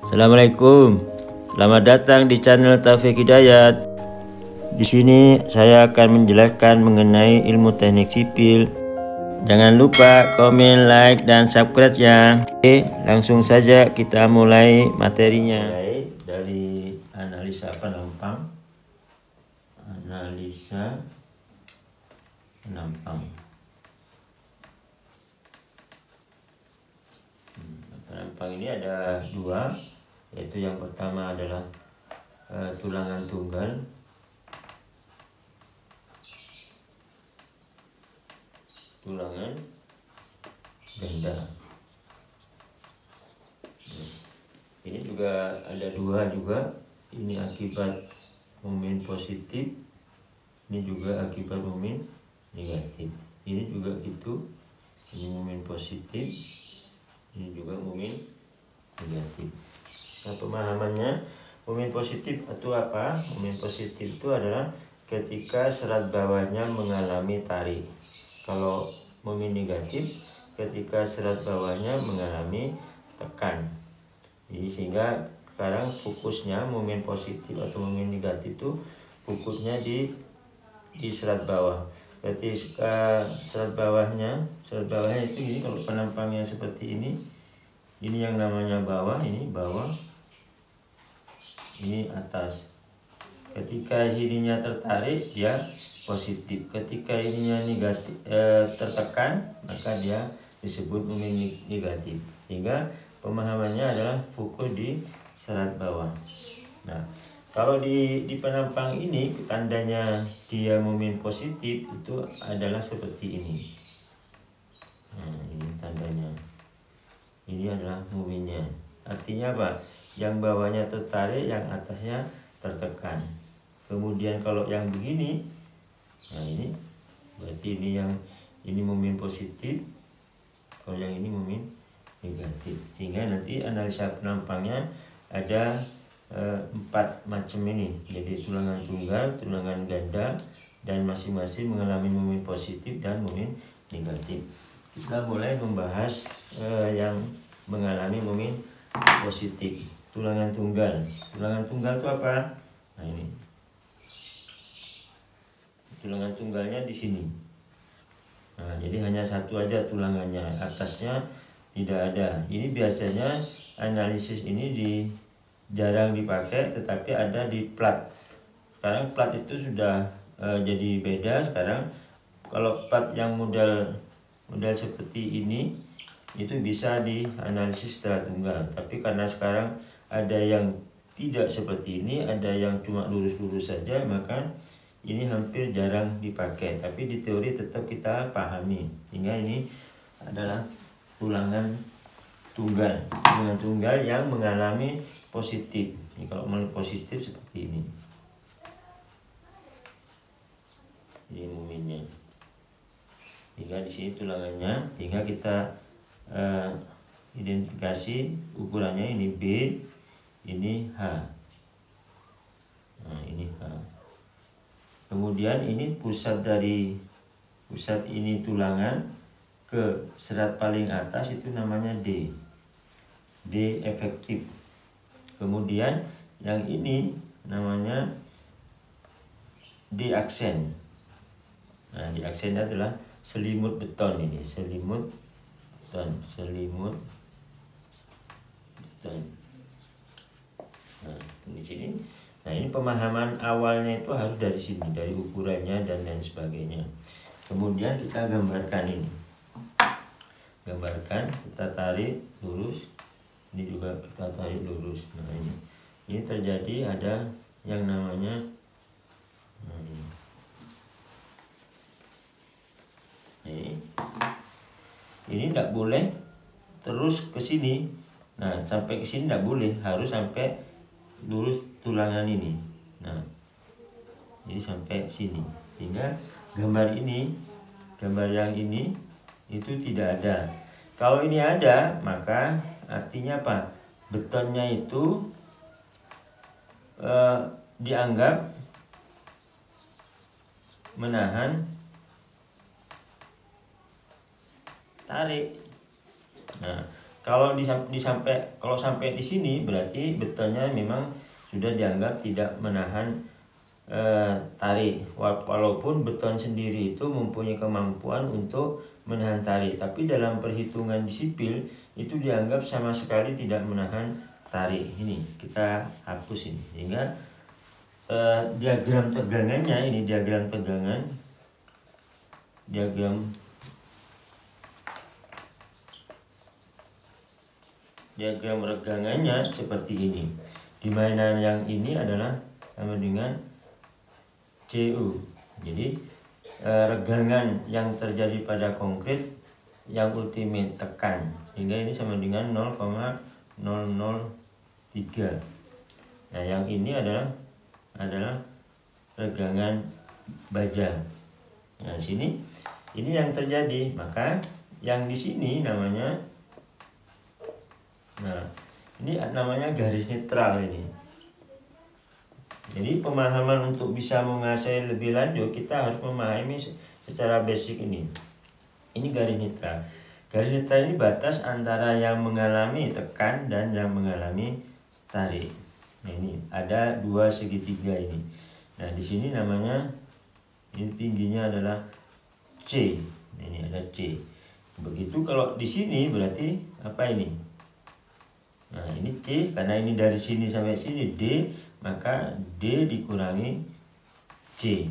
Assalamualaikum. Selamat datang di channel Taufik Hidayat. Di sini saya akan menjelaskan mengenai ilmu teknik sipil. Jangan lupa komen, like, dan subscribe ya. Oke, langsung saja kita mulai materinya. Mulai dari analisa penampang. Analisa penampang. Penampang ini ada dua, yaitu yang pertama adalah tulangan tunggal, tulangan ganda. Ini juga ada dua juga, ini akibat momen positif, ini juga akibat momen negatif. Ini juga gitu, ini momen positif, ini juga momen negatif. Nah, pemahamannya momen positif itu apa? Momen positif itu adalah ketika serat bawahnya mengalami tarik. Kalau momen negatif ketika serat bawahnya mengalami tekan. Jadi sehingga sekarang fokusnya momen positif atau momen negatif itu fokusnya di serat bawah. Ketika serat bawahnya itu ini, kalau penampangnya seperti ini yang namanya bawah, ini bawah, ini atas. Ketika ininya tertarik dia positif, ketika ininya negatif, tertekan, maka dia disebut momen negatif. Sehingga pemahamannya adalah fokus di serat bawah. Nah, kalau di penampang ini tandanya dia momen positif itu adalah seperti ini. Nah, ini tandanya. Ini adalah momennya. Artinya apa? Yang bawahnya tertarik, yang atasnya tertekan. Kemudian kalau yang begini, nah ini berarti ini momen positif. Kalau yang ini momen negatif. Sehingga nanti analisa penampangnya ada 4 macam ini. Jadi tulangan tunggal, tulangan ganda, dan masing-masing mengalami momen positif dan momen negatif. Kita mulai membahas yang mengalami momen positif. Tulangan tunggal. Tulangan tunggal itu apa? Nah ini. Tulangan tunggalnya di sini. Nah, jadi hanya satu aja tulangannya, atasnya tidak ada. Ini biasanya analisis ini jarang dipakai, tetapi ada di plat. Sekarang plat itu sudah jadi beda. Sekarang kalau plat yang model seperti ini itu bisa dianalisis secara tunggal. Tapi karena sekarang ada yang tidak seperti ini, ada yang cuma lurus-lurus saja, maka ini hampir jarang dipakai. Tapi di teori tetap kita pahami. Sehingga ini adalah tulangan tunggal yang mengalami positif. Ini kalau mengalami positif seperti ini. Ini momennya. Hingga di sini tulangannya, hingga kita identifikasi ukurannya, ini B, ini H. Nah, ini H. Kemudian ini pusat ini tulangan ke serat paling atas itu namanya D. D efektif. Kemudian yang ini namanya D aksen. Nah, D aksennya adalah selimut beton ini, selimut beton. Nah, di sini. Nah, ini pemahaman awalnya itu harus dari sini, dari ukurannya dan lain sebagainya. Kemudian kita gambarkan ini. Gambarkan, kita tarik lurus. Ini juga kita tarik lurus. Nah, ini terjadi ada yang namanya ini tidak boleh terus ke sini. Nah, sampai ke sini tidak boleh, harus sampai lurus tulangan ini. Nah, ini sampai sini. Sehingga gambar yang ini itu tidak ada. Kalau ini ada, maka artinya apa? Betonnya itu dianggap menahan tarik. Nah, kalau sampai di sini berarti betonnya memang sudah dianggap tidak menahan tarik, walaupun beton sendiri itu mempunyai kemampuan untuk menahan tarik, tapi dalam perhitungan sipil itu dianggap sama sekali tidak menahan tarik. Ini kita hapus ini, sehingga diagram tegangannya ini, diagram regangannya seperti ini. Di mana yang ini adalah sama dengan CU. Jadi regangan yang terjadi pada konkret yang ultimate tekan, hingga ini sama dengan 0,003. Nah, yang ini adalah regangan baja. Nah, sini ini yang terjadi, maka yang di sini namanya, nah ini namanya garis netral ini. Jadi pemahaman untuk bisa menguasai lebih lanjut, kita harus memahami secara basic ini. Ini garis netral. Garis netral ini batas antara yang mengalami tekan dan yang mengalami tarik. Nah, ini ada dua segitiga ini. Nah, di sini namanya, ini tingginya adalah C. Nah, ini ada C. Begitu kalau di sini berarti apa ini? Nah, ini C, karena ini dari sini sampai sini D, maka D dikurangi C.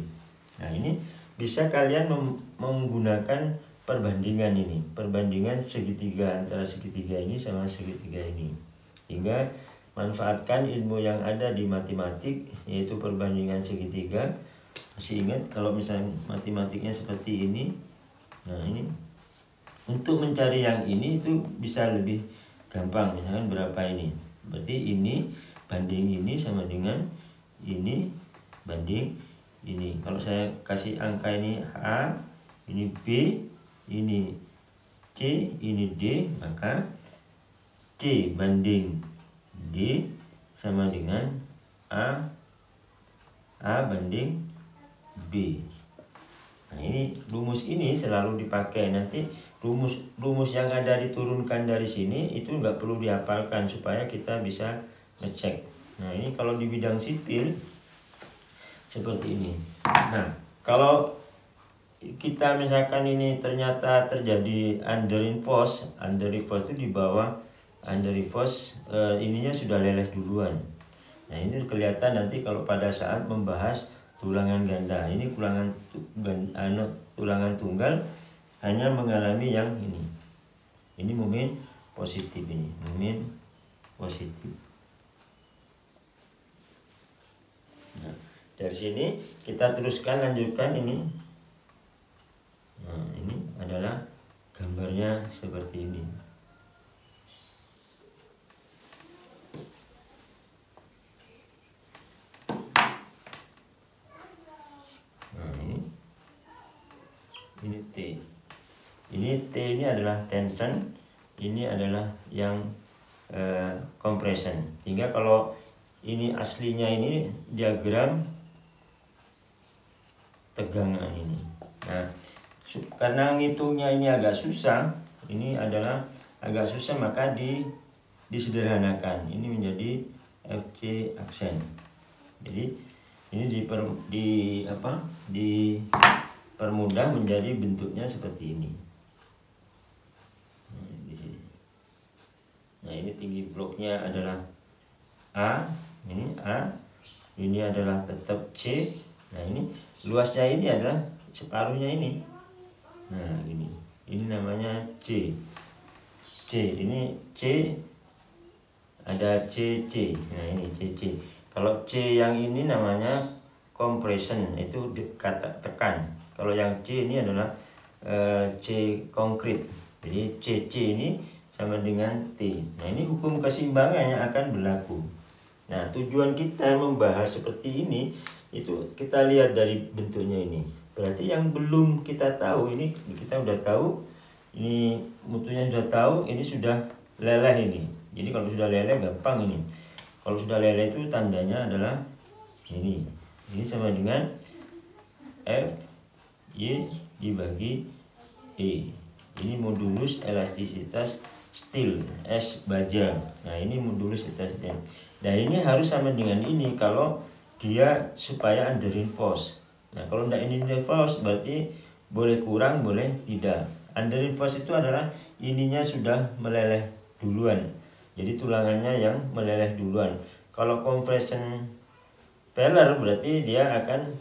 Nah, ini bisa kalian menggunakan perbandingan ini, perbandingan segitiga antara segitiga ini sama segitiga ini, hingga manfaatkan ilmu yang ada di matematik, yaitu perbandingan segitiga. Masih ingat kalau misalnya matematiknya seperti ini? Nah, ini untuk mencari yang ini itu bisa lebih gampang. Misalkan berapa ini, berarti ini banding ini sama dengan ini banding ini. Kalau saya kasih angka ini A, ini B, ini C, ini D, maka C banding D sama dengan A banding B. Nah, ini rumus ini selalu dipakai. Nanti rumus yang ada diturunkan dari sini itu nggak perlu dihafalkan, supaya kita bisa ngecek. Nah, ini kalau di bidang sipil seperti ini. Nah, kalau kita misalkan ini ternyata terjadi underinforce itu di bawah underinforce, ininya sudah leleh duluan. Nah, ini kelihatan nanti kalau pada saat membahas tulangan ganda. Ini tulangan tunggal hanya mengalami yang ini. Ini momen positif, ini momen positif. Nah, dari sini kita teruskan, lanjutkan ini. Nah, ini adalah gambarnya seperti ini. Nah, ini T. Ini T ini adalah tension, ini adalah yang compression. Sehingga kalau ini aslinya ini diagram tegangan ini. Nah, karena ngitungnya ini agak susah, maka disederhanakan. Ini menjadi FC aksen. Jadi ini dipermudah menjadi bentuknya seperti ini. Nah, ini tinggi bloknya adalah A, ini adalah tetap C. Nah, ini luasnya ini adalah separuhnya ini. Nah, ini namanya C. Ini C, ada CC. Nah, ini CC. Kalau C yang ini namanya compression, itu kata tekan. Kalau yang C ini adalah C konkret. Jadi CC ini sama dengan T. Nah, ini hukum keseimbangannya akan berlaku. Nah, tujuan kita membahas seperti ini itu kita lihat dari bentuknya ini. Berarti yang belum kita tahu ini kita udah tahu, ini mutunya sudah tahu, ini sudah leleh ini. Jadi kalau sudah leleh gampang ini. Kalau sudah leleh itu tandanya adalah ini. Ini sama dengan F Y dibagi E. Ini modulus elastisitas steel, es baja. Nah ini modulus elastis. Nah ini harus sama dengan ini kalau dia supaya under reinforce. Nah kalau tidak ini reinforce berarti boleh kurang, boleh tidak. Under reinforce itu adalah ininya sudah meleleh duluan, jadi tulangannya yang meleleh duluan. Kalau compression failure berarti dia akan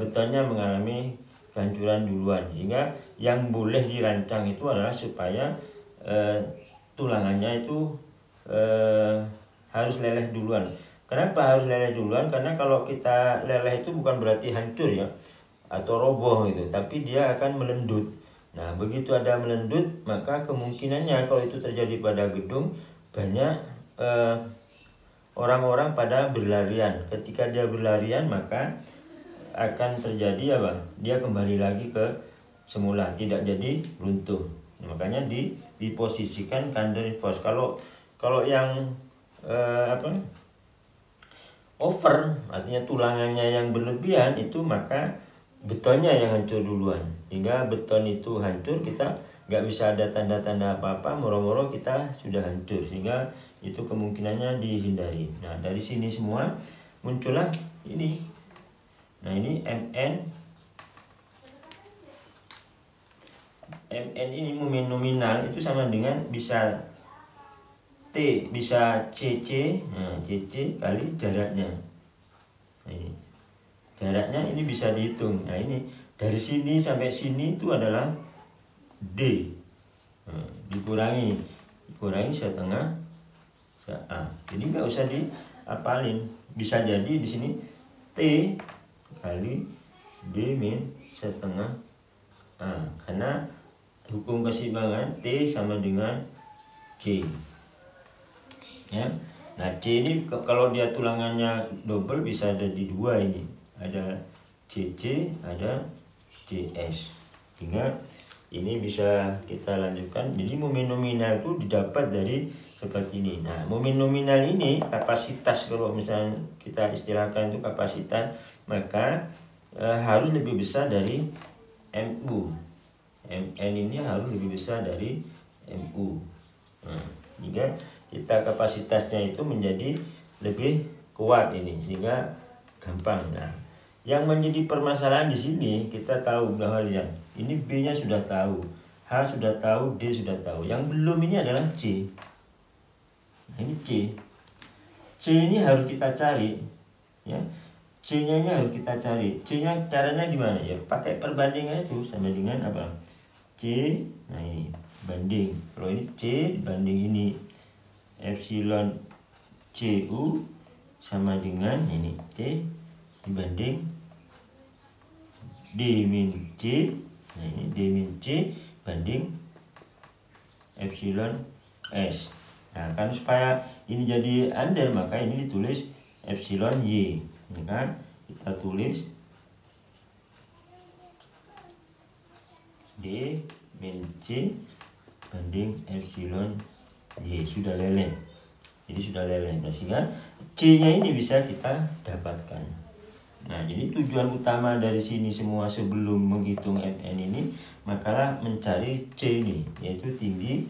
betonnya mengalami kehancuran duluan, sehingga yang boleh dirancang itu adalah supaya tulangannya itu harus leleh duluan. Kenapa harus leleh duluan? Karena kalau kita leleh itu bukan berarti hancur ya atau roboh gitu, tapi dia akan melendut. Nah begitu ada melendut, maka kemungkinannya kalau itu terjadi pada gedung, banyak orang-orang pada berlarian. Ketika dia berlarian maka akan terjadi apa? Dia kembali lagi ke semula, tidak jadi runtuh. Makanya diposisikan under reinforce. Kalau yang over, artinya tulangannya yang berlebihan itu, maka betonnya yang hancur duluan. Hingga beton itu hancur, kita nggak bisa ada tanda-tanda apa-apa, moro-moro kita sudah hancur, sehingga itu kemungkinannya dihindari. Nah dari sini semua muncullah ini. Nah ini MN ini momen nominal itu sama dengan bisa T, bisa CC. Nah CC kali jaraknya. Nah, ini jaraknya ini bisa dihitung. Nah ini dari sini sampai sini itu adalah D. Nah, dikurangi setengah A. Jadi nggak usah diapalin. Bisa jadi di sini T kali D min setengah A. Karena hukum keseimbangan T sama dengan C. Ya. Nah C ini kalau dia tulangannya double bisa ada di dua ini. Ada CC, ada CS. Sehingga ini bisa kita lanjutkan. Jadi momen nominal itu didapat dari seperti ini. Nah momen nominal ini kapasitas, kalau misalnya kita istilahkan itu kapasitas, maka harus lebih besar dari MU. MN ini harus lebih besar dari MU. Nah, jika kita kapasitasnya itu menjadi lebih kuat ini, sehingga gampang. Nah yang menjadi permasalahan di sini, kita tahu bahwa ini B-nya sudah tahu, H sudah tahu, D sudah tahu. Yang belum ini adalah C. Nah, ini C. C ini harus kita cari, ya. C-nya ini harus kita cari. C-nya caranya gimana ya? Pakai perbandingan itu sama dengan apa? C. Nah ini banding. Kalau ini C dibanding ini, epsilon CU sama dengan ini T dibanding D min C. Nah ini D min C banding epsilon S. Nah kan supaya ini jadi under, maka ini ditulis epsilon Y. Ini kan kita tulis D min C banding epsilon Y. Sudah leleh. Jadi sudah leleh. Nah, sehingga C-nya ini bisa kita dapatkan. Nah, jadi tujuan utama dari sini semua sebelum menghitung MN ini, makalah mencari C ini, yaitu tinggi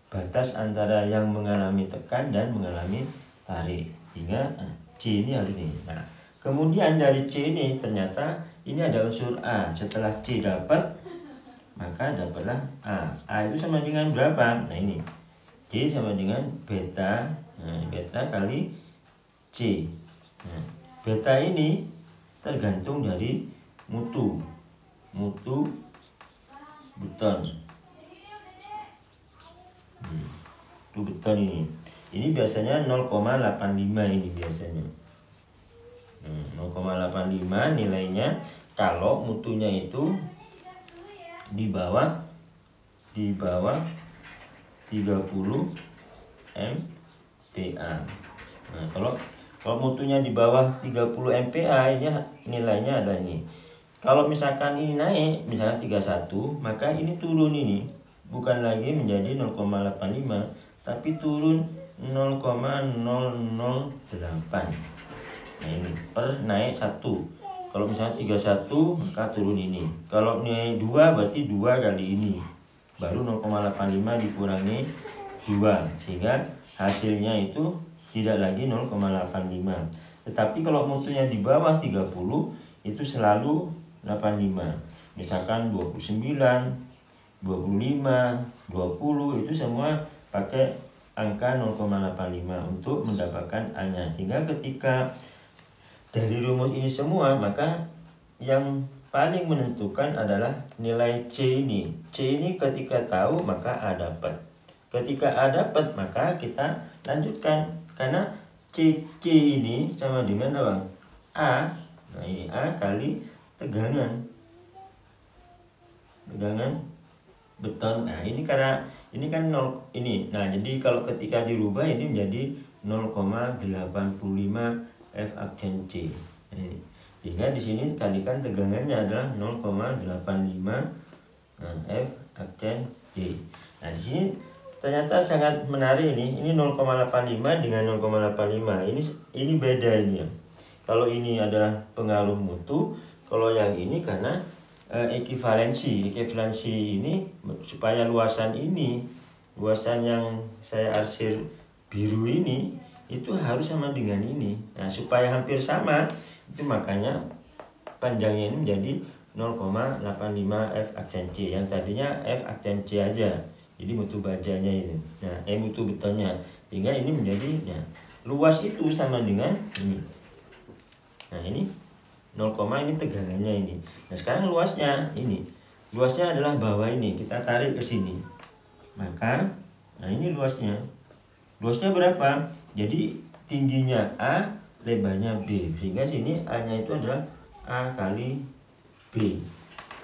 batas antara yang mengalami tekan dan mengalami tarik. Hingga C ini harus ini. Nah, kemudian dari C ini ternyata ini ada unsur A. Setelah C dapat, maka dapatlah A. A itu sama dengan berapa? Nah ini C sama dengan beta. Nah, beta kali C. Nah, beta ini tergantung dari mutu beton. Itu beton ini biasanya 0,85 ini biasanya. 0,85 nilainya kalau mutunya itu di bawah 30 MPa. Nah, kalau mutunya di bawah 30 MPa, ini nilainya ada ini. Kalau misalkan ini naik, misalnya 31, maka ini turun ini. Bukan lagi menjadi 0,85, tapi turun 0,008. Nah ini per naik 1. Kalau misalnya 31, maka turun ini. Kalau naik 2 berarti 2 kali ini. Baru 0,85 dikurangi 2, sehingga hasilnya itu tidak lagi 0,85. Tetapi kalau mutunya di bawah 30 itu selalu 85. Misalkan 29, 25, 20 itu semua pakai angka 0,85 untuk mendapatkan A-nya. Sehingga ketika dari rumus ini semua, maka yang paling menentukan adalah nilai C ini. C ini ketika tahu maka A dapat. Ketika A dapat maka kita lanjutkan. Karena C ini sama dengan apa? A. Nah ini A kali tegangan beton. Nah ini karena ini kan 0 ini. Nah jadi kalau ketika dirubah ini menjadi 0,85 F aksen C. Nah, ini. Sehingga di sini kalikan tegangannya adalah 0,85 F aksen C. Nah di sini ternyata sangat menarik ini. Ini 0,85 dengan 0,85. Ini beda ini ya. Kalau ini adalah pengaruh mutu, kalau yang ini karena ekivalensi ini supaya luasan yang saya arsir biru ini itu harus sama dengan ini. Nah supaya hampir sama itu makanya panjangnya ini menjadi 0,85 F aksen C, yang tadinya F aksen C aja, jadi mutu bajanya itu. Nah mutu betonnya, sehingga ini menjadi ya, luas itu sama dengan ini. Nah ini 0, ini tegangannya ini. Nah sekarang luasnya ini. Luasnya adalah bawah ini. Kita tarik ke sini. Maka nah ini luasnya. Luasnya berapa? Jadi tingginya A, lebarnya B. Sehingga sini A-nya itu adalah A kali B.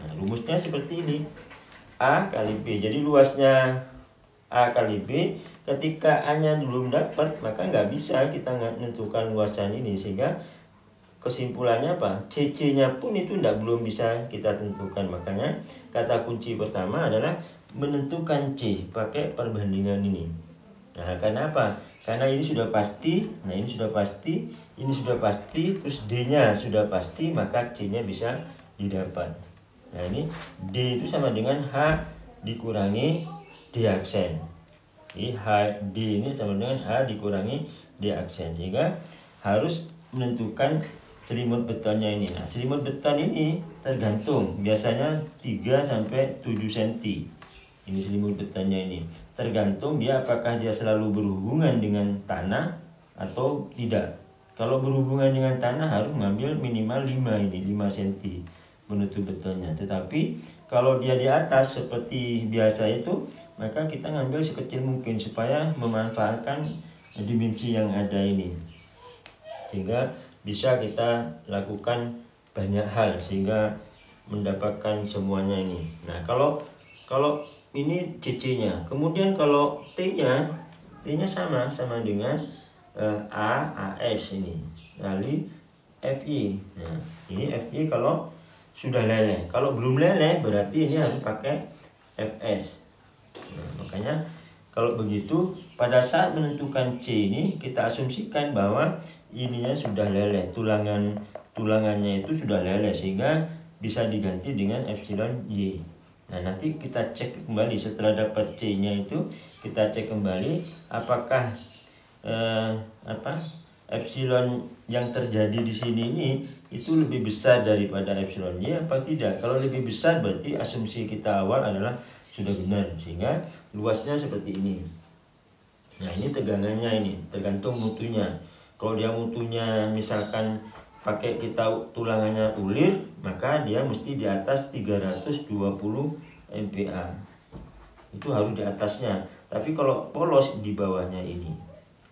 Nah rumusnya seperti ini. A kali B. Jadi luasnya A kali B. Ketika A-nya belum dapat, maka nggak bisa kita menentukan luasan ini. Sehingga kesimpulannya apa? CC-nya pun itu belum bisa kita tentukan. Makanya kata kunci pertama adalah menentukan C pakai perbandingan ini. Nah, kenapa? Karena ini sudah pasti, nah ini sudah pasti, ini sudah pasti, terus D-nya sudah pasti, maka C-nya bisa didapat. Nah, ini D itu sama dengan H dikurangi D aksen. Jadi D ini sama dengan H dikurangi D aksen. Sehingga harus menentukan selimut betonnya ini. Nah, selimut beton ini tergantung, biasanya 3-7 cm. Ini selimut betonnya ini. Tergantung dia apakah dia selalu berhubungan dengan tanah atau tidak. Kalau berhubungan dengan tanah harus mengambil minimal 5 cm menutup betonnya. Tetapi kalau dia di atas seperti biasa itu, maka kita ngambil sekecil mungkin supaya memanfaatkan dimensi yang ada ini. Sehingga bisa kita lakukan banyak hal sehingga mendapatkan semuanya ini. Nah kalau ini CC-nya, kemudian kalau T-nya sama dengan AS ini kali FI. Nah ini FI kalau sudah leleh. Kalau belum leleh berarti ini harus pakai FS. Nah, makanya kalau begitu pada saat menentukan C ini kita asumsikan bahwa ininya sudah leleh, tulangannya itu sudah leleh sehingga bisa diganti dengan epsilon Y. Nah nanti kita cek kembali setelah dapat C-nya itu, kita cek kembali apakah epsilon yang terjadi di sini ini itu lebih besar daripada epsilon Y apa tidak. Kalau lebih besar berarti asumsi kita awal adalah sudah benar, sehingga luasnya seperti ini. Nah ini tegangannya ini tergantung mutunya. Kalau dia mutunya misalkan pakai kita tulangannya ulir, maka dia mesti di atas 320 MPa. Itu harus di atasnya. Tapi kalau polos di bawahnya ini.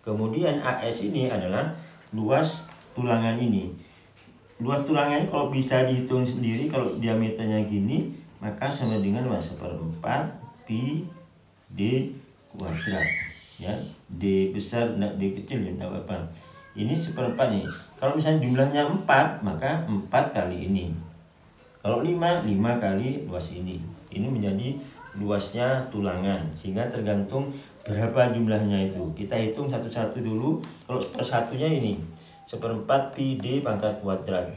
Kemudian AS ini adalah luas tulangan ini. Luas tulangan ini kalau bisa dihitung sendiri, kalau diameternya gini, maka sama dengan 1/4 pi D kuadrat. Ya, D besar, D kecil ya tidak apa-apa. Ini 1/4 nih. Kalau misalnya jumlahnya 4, maka 4 kali ini. Kalau 5 kali luas ini. Ini menjadi luasnya tulangan. Sehingga tergantung berapa jumlahnya itu. Kita hitung satu-satu dulu. Kalau persatunya ini 1/4 pi D pangkat kuadrat.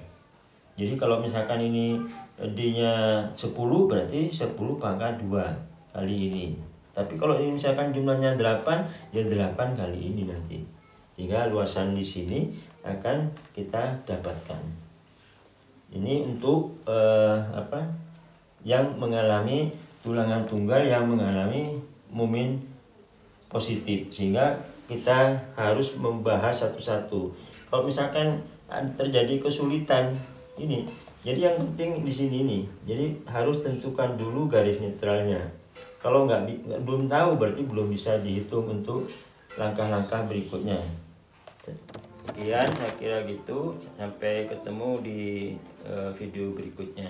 Jadi kalau misalkan ini D-nya 10, berarti 10 pangkat 2 kali ini. Tapi kalau ini misalkan jumlahnya 8, ya 8 kali ini nanti. Sehingga luasan di sini akan kita dapatkan. Ini untuk yang mengalami tulangan tunggal yang mengalami momen positif, sehingga kita harus membahas satu-satu. Kalau misalkan terjadi kesulitan ini, jadi yang penting di sini nih, jadi harus tentukan dulu garis netralnya. Kalau belum tahu, berarti belum bisa dihitung untuk langkah-langkah berikutnya. Sekian, saya kira gitu. Sampai ketemu di video berikutnya.